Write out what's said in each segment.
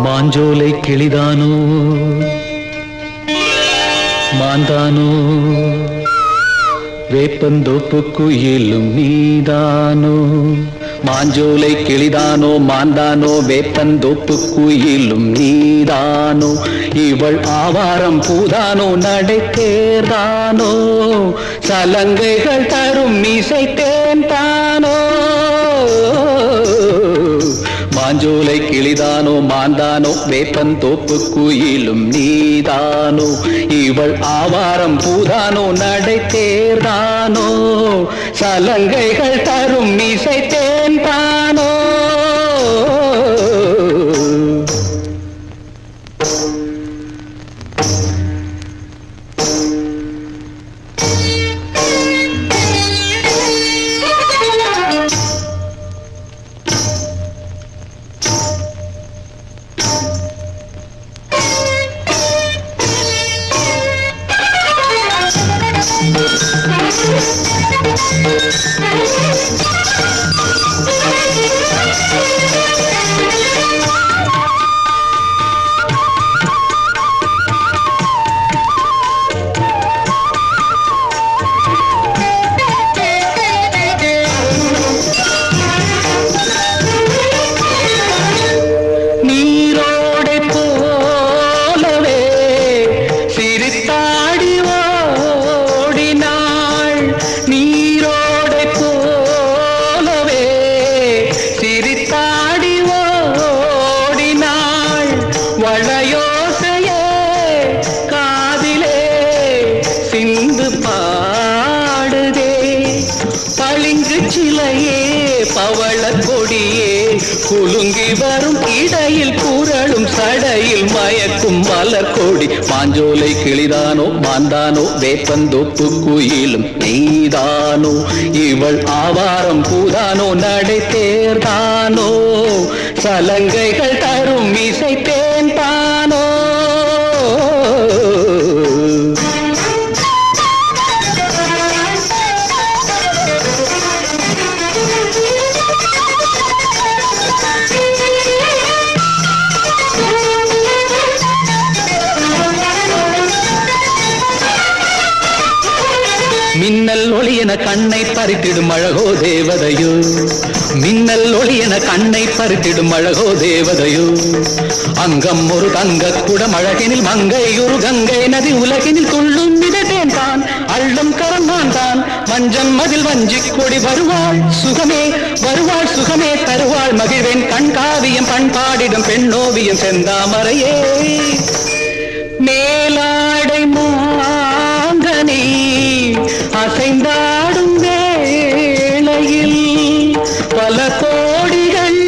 மாஞ்சோலை கிளிதானோ மாந்தானோ வேப்பந்தோப்பு குயிலும் நீதானோ மாஞ்சோலை கிளிதானோ மாந்தானோ வேப்பந்தோப்பு குயிலும் நீதானோ இவள் ஆவாரம் பூதானோ நடை தேர்தானோ சலங்கைகள் தரும் இசை தேன் தானோ மாஞ்சோலை கிளிதானோ மாந்தானோ வேப்பந்தோப்பு குயிலும் நீதானோ இவள் ஆவாரம் பூதானோ நடை தேர்தானோ சலங்கைகள் தரும் இசை தேன் தானோ குலுங்கி வரும் இடையில் குரலும் சடையில் மயக்கும் மலர்கொடி மாஞ்சோலை கிளிதானோ மாந்தானோ வேப்பந்தோப்பு குயிலும் நீதானோ இவள் ஆவாரம் பூதானோ நடை தேர்தானோ சலங்கைகள் தரும் இசை தேன் தானோ மின்னல் ஒளியன கண்ணை பறித்திடும் அழகோ தேவதையோ மின்னல் ஒளியன கண்ணை பறித்திடும் அழகோ தேவதையோ அங்கம் ஒரு தங்க குடம் அழகினில் மங்கை ஒரு கங்கை நதி உலகினில் துள்ளும் மிதத்தேன் தான் அள்ளும் கரந்தான் தான் வஞ்சம் மதில் வஞ்சி கொடி வருவாள் சுகமே தருவாள் மகிழ்வேன் கண்காவியம் பண்பாடிடும் பெண்ணோவியம் செந்தாமரையே மேலாடை மாங்கனி அசைந்தாடும் வேளையில் பல கோடிகள்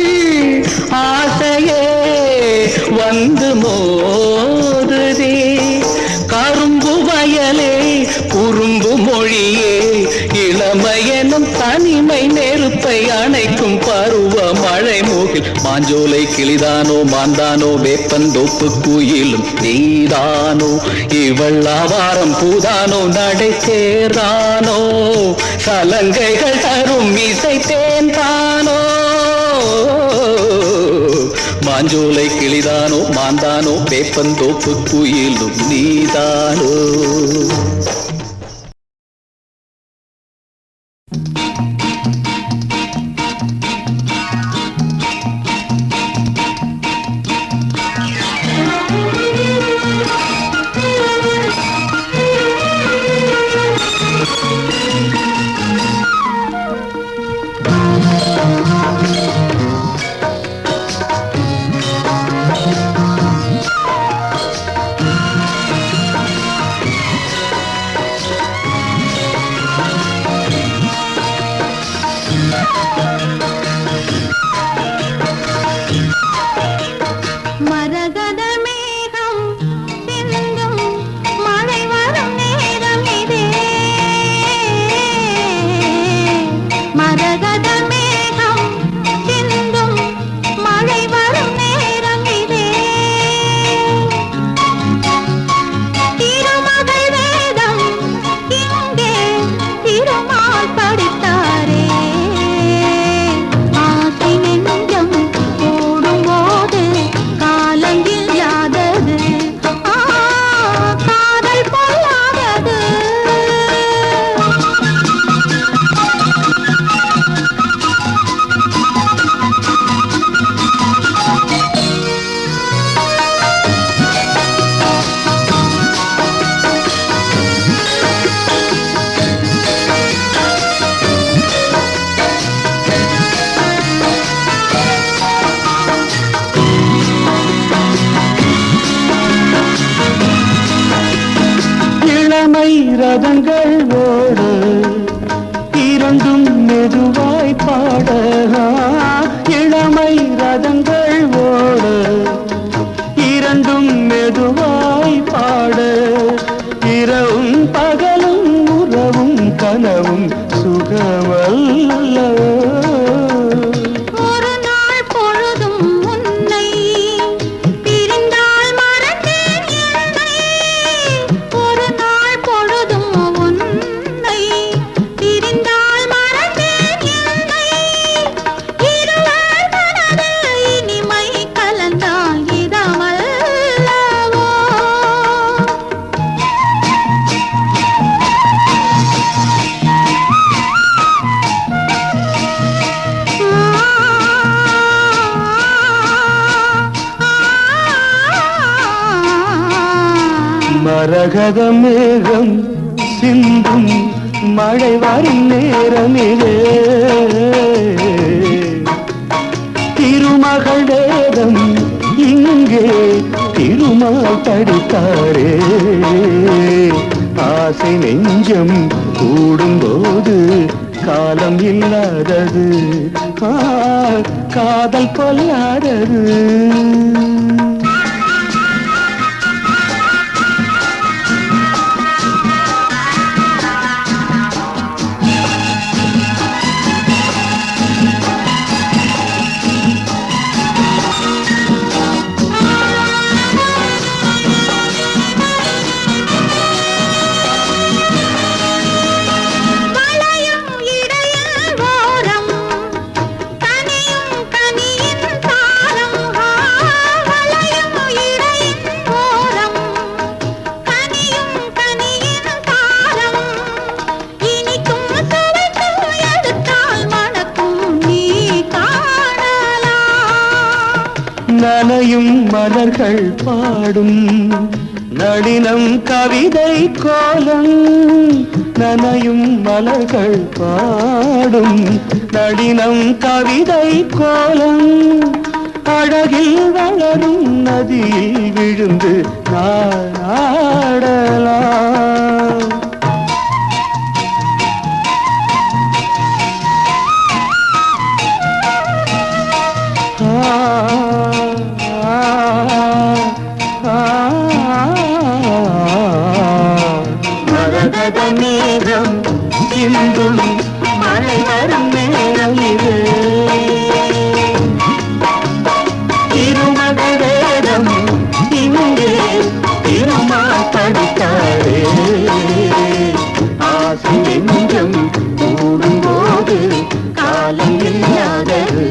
ஆசையே வந்து மோதுதே கரும்பு வயலே குறும்பு மொழியே இளமையெனும் தனிமை நெருப்பை அணைக்கும் பருவ மழை மூகில் மாஞ்சோலை கிளிதானோ மாந்தானோ வேப்பந்தோப்பு குயிலும் நீதானோ இவள் ஆவாரம் பூதானோ நடை தேர்தானோ சலங்கைகள் தரும் இசை தேன் தானோ மாஞ்சோலை கிளிதானோ மாந்தானோ வேப்பந்தோப்பு குயிலும் நீதானோ ரதங்கள் ஓட இரண்டும் மெதுவாய் பாட இளமை ரதங்கள் ஓட இரண்டும் மெதுவாய் பாட இரவும் பகலும் உறவும் கனவும் சுகமல்ல மரகத மேகம் சிந்தும் மழை வரும் நேரமிலே திருமகள் வேதம் இங்கே திருமால் படித்தாரே ஆசை நெஞ்சம் கூடும்போது காலம் இல்லாதது காதல் கொல்லாதது நனையும் மலர்கள் பாடும் நளினம் கவிதை கோலம் நனையும் மலர்கள் பாடும் நளினம் கவிதை கோலம் அழகில் வளரும் நதியில் விழுந்து ஆடலாம் மேகம் சிந்தும் மழை வரும் நேரம் இது திருமகள் வேதம் இங்கே திருமால் படித்தாரே ஆசை நெஞ்சம் கூடும்போது காலம் இல்லாதது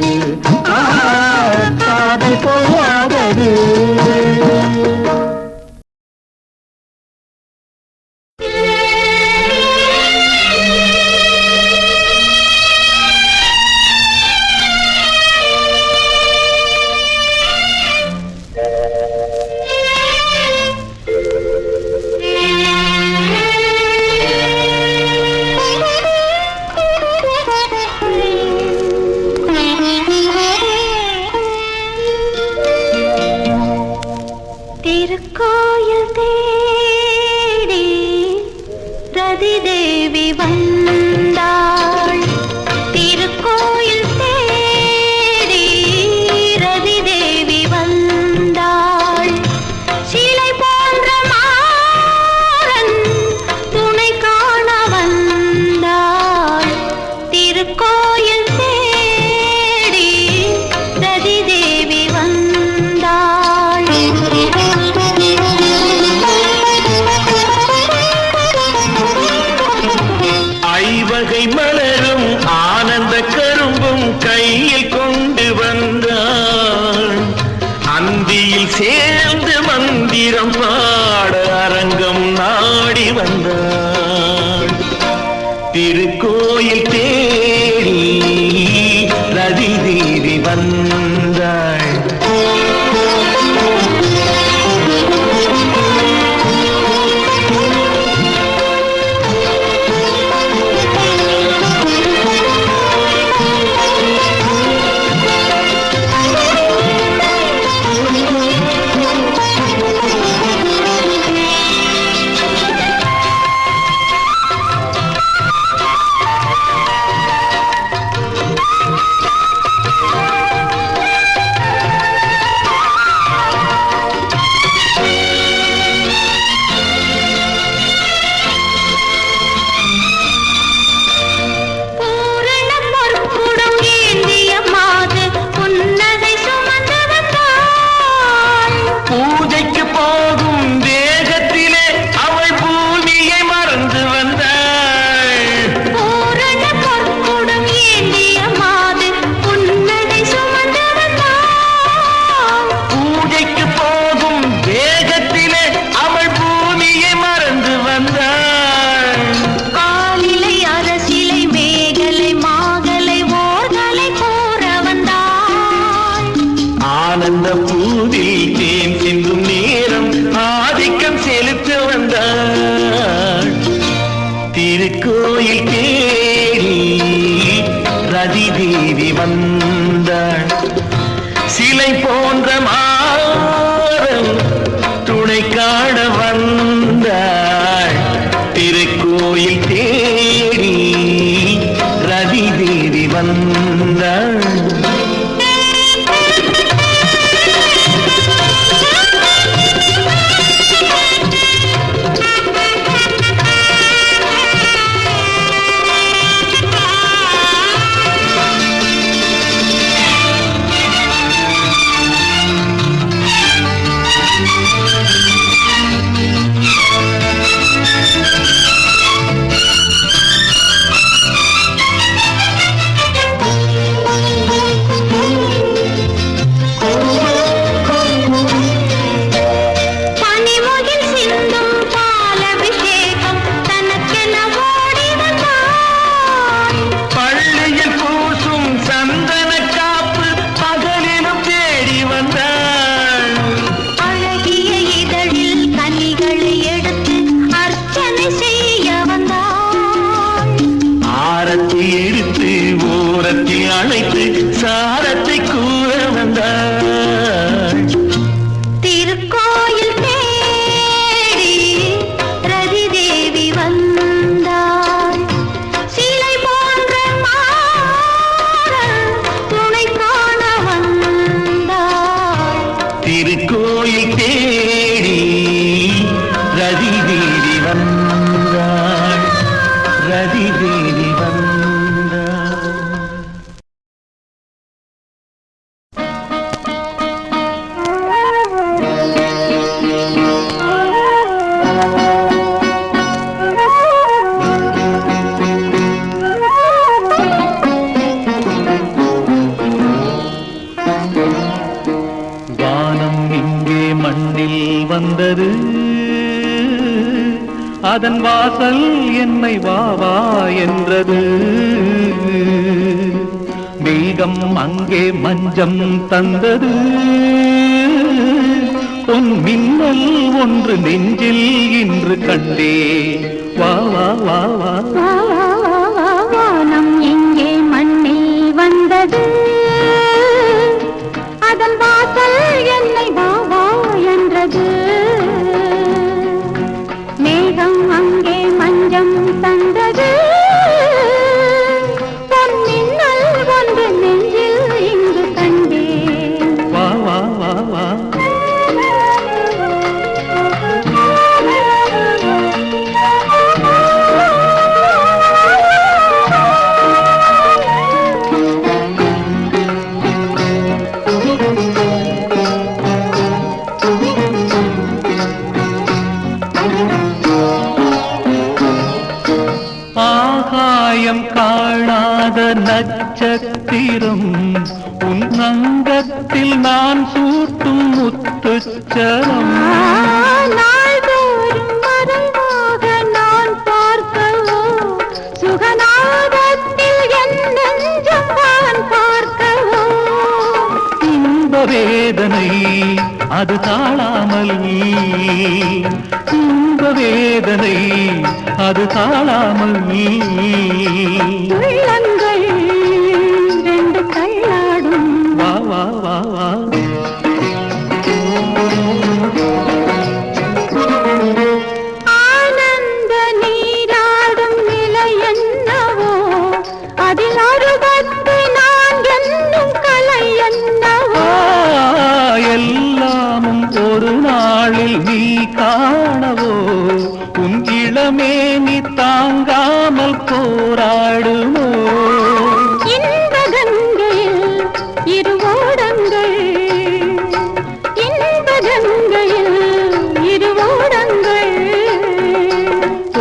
ஆனந்த பூவில் தேன் சிந்தும் நேரம் ஆதிக்கம் செலுத்த வந்தாள் திருக்கோயில் தேடி ரதி தேவி வந்தாள் சிலை போன்ற மாறம் துணை காண வந்தாள் திருக்கோயில் தேடி ரதி தேவி வந்தாள் எடுத்து ஓரத்தில் அழைத்து சாரத்தை கூற வந்தாள் திருக்கோயில் தேடி ரதி தேவி வந்தாள் சிலை போன்ற மாறம் துணை காண வந்தாள் திருக்கோயில் தேடி ரதி தேவி வந்தாள் ரதி தேவி வந்தாள் வந்தது அதன் வாசல் என்னை வா வா என்றது மேகம் அங்கே மஞ்சம் தந்தது பொன் மின்னல் ஒன்று நெஞ்சில் இன்று கண்டே வா வா வா வா வானம் எங்கே மண்ணில் வந்தது அதன் வாசல் என்னை வா வா என்றது மேகம் அங்கே மஞ்சம் தந்தது பொன்மின்னல் ஒன்று நெஞ்சில் இங்கு கண்டே வா வா வா வா ஆகாயம் காணாத நட்சத்திரம் உன் அங்கத்தில் நான் சூட்டும் முத்துச்சரம் நாள்தோறும் மறைவாக நான் பார்க்கவோ சுகநாதத்தில் என் நெஞ்சம் நான் பார்க்கவோ இன்ப வேதனை அது தாழாமல் இன்ப வேதனை அது தாழாமல் உள்ளங்கள் ரெண்டு தள்ளாடும் வா வா வா வா ஆனந்த நீராடும் நிலை என்னவோ அதில் அறுபத்தி நான் என்னும் கலை என்னவோ எல்லாமும் ஒரு நாளில் நீ காணவோ உன் இளமே நீ தாங்காமல் போராடுமோ இன்ப கங்கையில் இருவோடங்கள் இன்ப கங்கையில் இருவோடங்கள்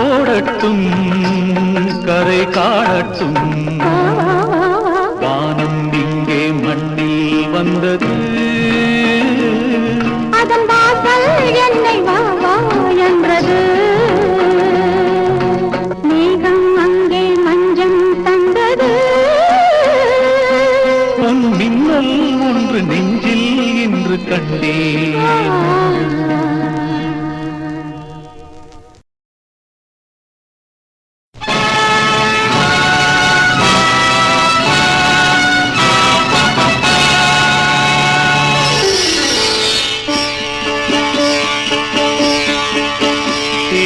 ஓடட்டும் கரை காணட்டும் வானம் இங்கே மண்ணில் வந்தது அதன் வாசல் என்னை வா வா என்றது மேகம் அங்கே மஞ்சம் தந்தது பொன் மின்னல் ஒன்று நெஞ்சில் இன்று கண்டேன்.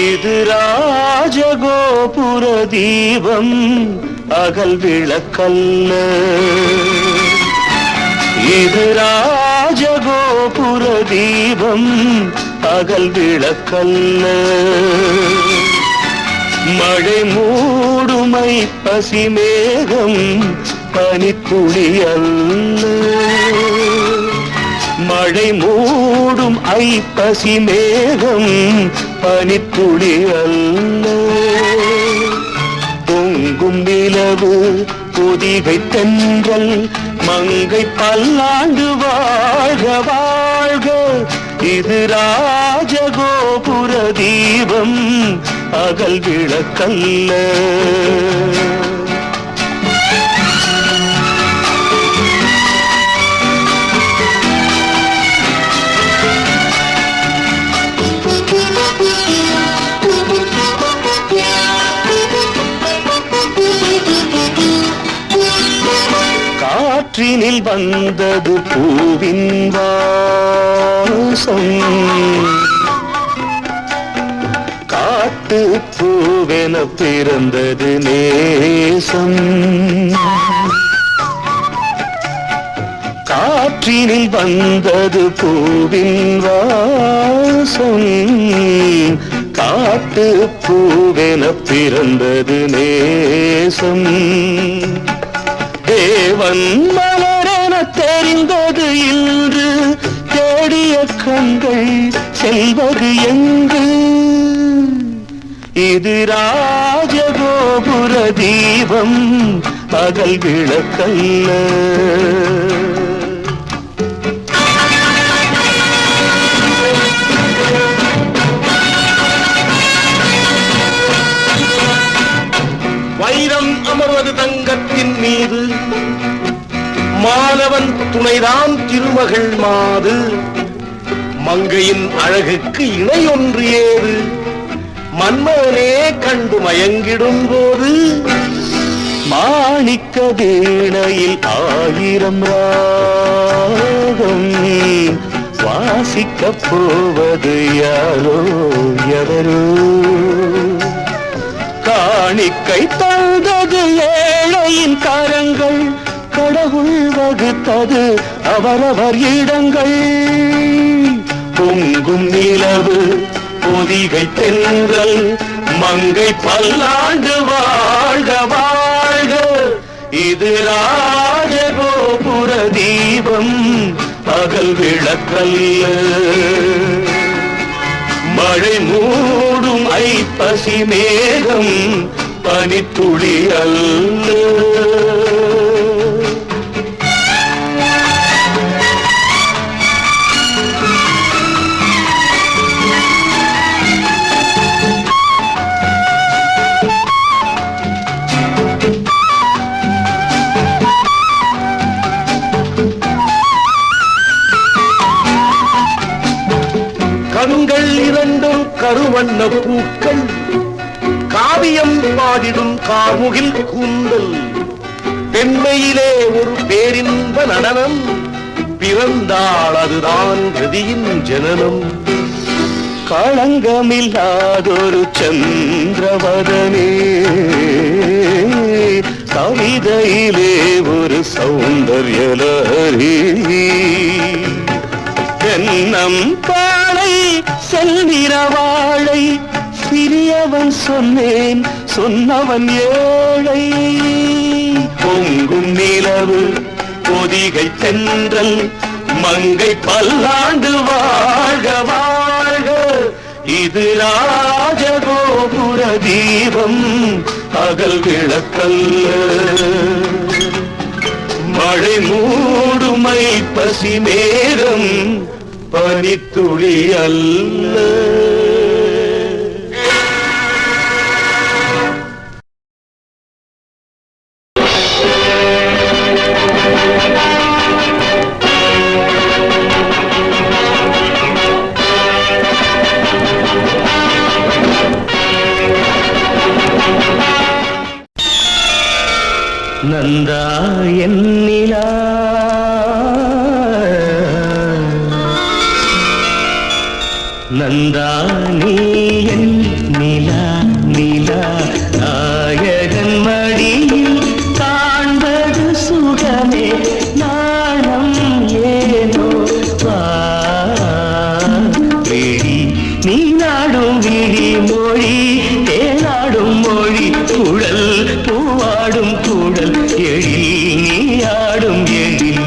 இது ராஜகோபுர தீபம் அகல் விளக்கல்ல. இது ராஜகோபுர தீபம் அகல் விளக்கல்ல. மழை மூடுமை பசிமேகம் பனித்துளி அல்ல. மழை மூடும் ஐப்பசி மேகம் பனித்துளி அல்ல. பொங்கும் நிலவு பொதிகை தென்றல் மங்கை பல்லாண்டு வாழ்க வாழ்க. இது ராஜகோபுர தீபம் அகல் விளக்கல்ல. காற்றினில் வந்தது பூவின் வாசம். காட்டு பூவென பிறந்தது நேசம். காற்றினில் வந்தது பூவின் வாசம். காட்டு பூவென பிறந்தது நேசம். தேவன் மலரென தெரிந்தது இன்று தேடிய கண்கள் செல்வது எங்கு. இது ராஜகோபுர தீபம் பகல் விளக்கல்ல. வைரம் அமர்வது தங்கத்தின் மீது, மாணவன் துணைதான் திருமகள் மாது. மங்கையின் அழகுக்கு இணை ஒன்று ஏது, மன்மகனே கண்டு மயங்கிடும் போது. மாணிக்க வீணையில் 1000 ராகம் வாசிக்கப் போவது யாரோ எவரோ. காணிக்கை தந்தது ஏழையின் கரங்கள், கடவுள் வகுத்தது அவரவர் இடங்கள். பொங்கும் நிலவு பொதிகை தென்றல் மங்கை பல்லாண்டு வாழ்க வாழ்க. இது ராஜகோபுர தீபம் பகல் விளக்கல்ல. மழை மூடும் ஐப்பசி மேகம் பனித்துளி அல்ல. கண்கள் இரண்டும் கருவண்ண பூக்கள், காவியம் பாடிடும் காமுகில் கூந்தல். பெண்மையிலே ஒரு பேரின்ப நடனம், பிறந்தாள் அதுதான் ரதியின் ஜனனம். களங்கமில்லாதொரு சந்திரவதனே, கவிதையிலே ஒரு சௌந்தர்யலஹரி. தென்னம் பாளை செல்நிறவாளை, சிறியவன் சொன்னேன் சொன்னவன் ஏழை. பொங்கும் நிலவு பொதிகை தென்றல் மங்கை பல்லாண்டு வாழ்க வாழ்க. இது ராஜகோபுர தீபம் பகல் விளக்கல்ல. மழை மூடுமை பசி மேகம் பனித்துளி அல்ல. நந்தா என்னிலா நந்தா நீ என் நிலா நிலா நாயகன் மடியில் காண்பது சுகமே நாணம் ஏனோ வா விழி நீ நாடும் விழி மொழி தேனாடும் மொழி குழல் பூவாடும் குழல் எழில் நீ ஆடும் எழில்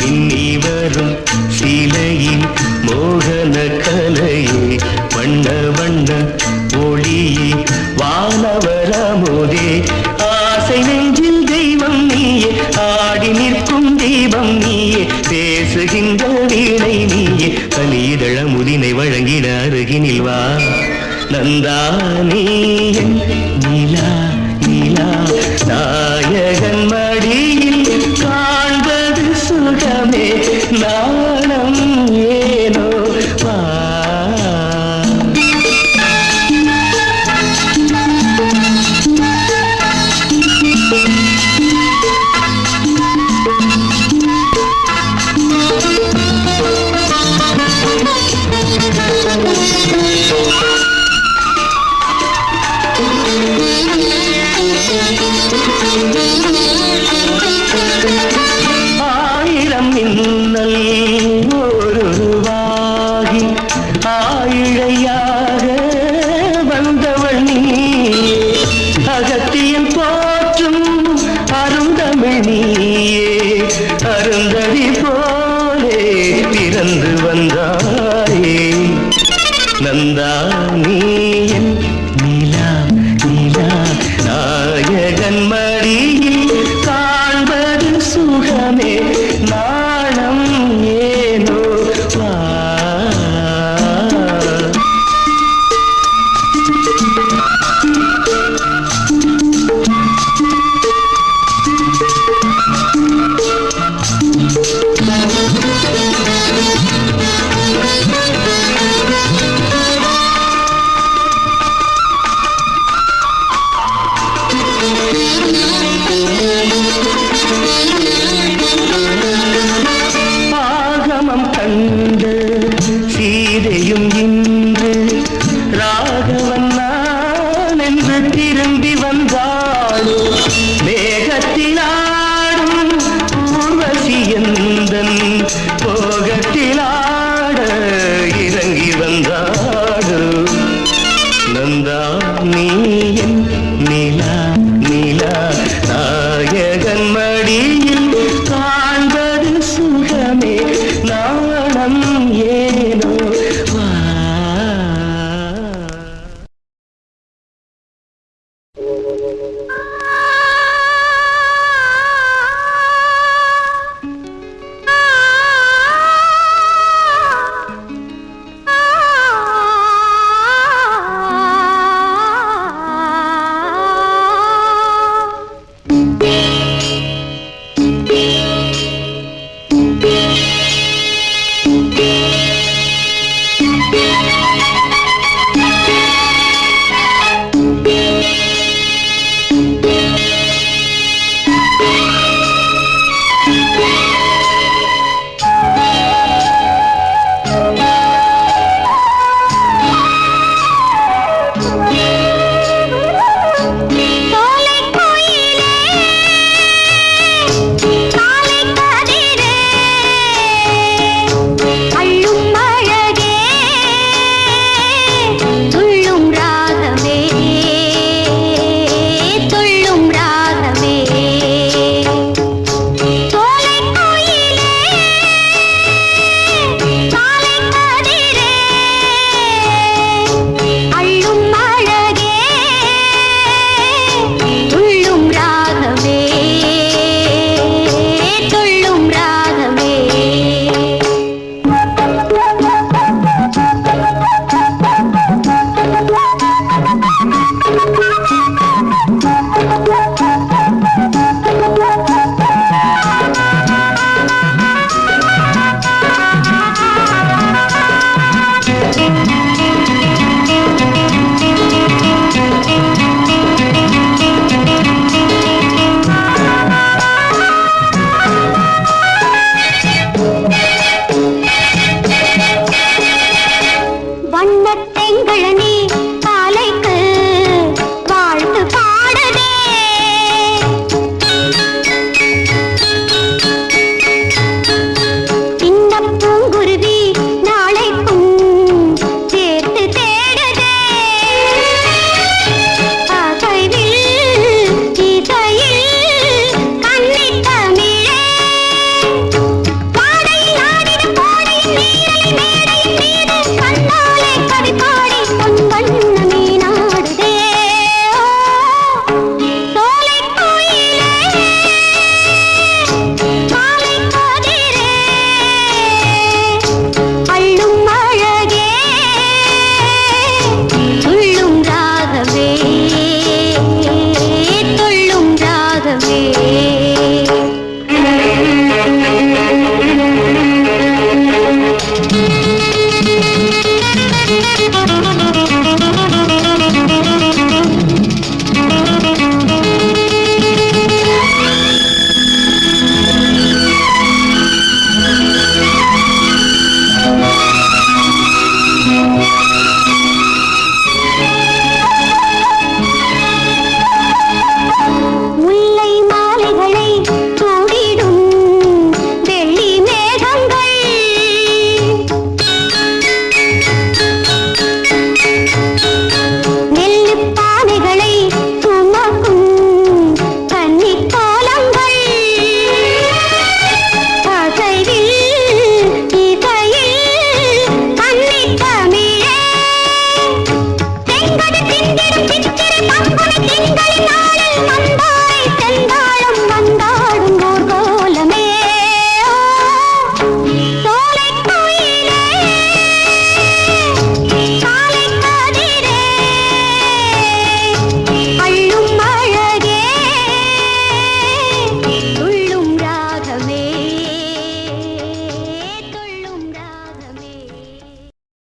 இன்னி வரும் சிலையில் மோகன கலையே வண்ண வண்ண ஒளியே வானவரமுதே ஆசை நெஞ்சில் தெய்வம் நீயே ஆடி நிற்கும் தீபம் நீயே பேசுகின்ற வீணை நீயே கலிதழ முதினை வழங்கிட அருகினில் வா நந்தா நீ என் நிலா நிலா நாயகன் மடியில் காண்பது சுகமே நாணம் ஏனோ வா ஆயிரம் மின்னல் ஒருவாகி ஆயிழையாக வந்தவள் நீ அகத்தியன் போற்றும் அருந்தமிழ் நீயே அருந்ததி போலே பிறந்து வந்தாயே நந்தா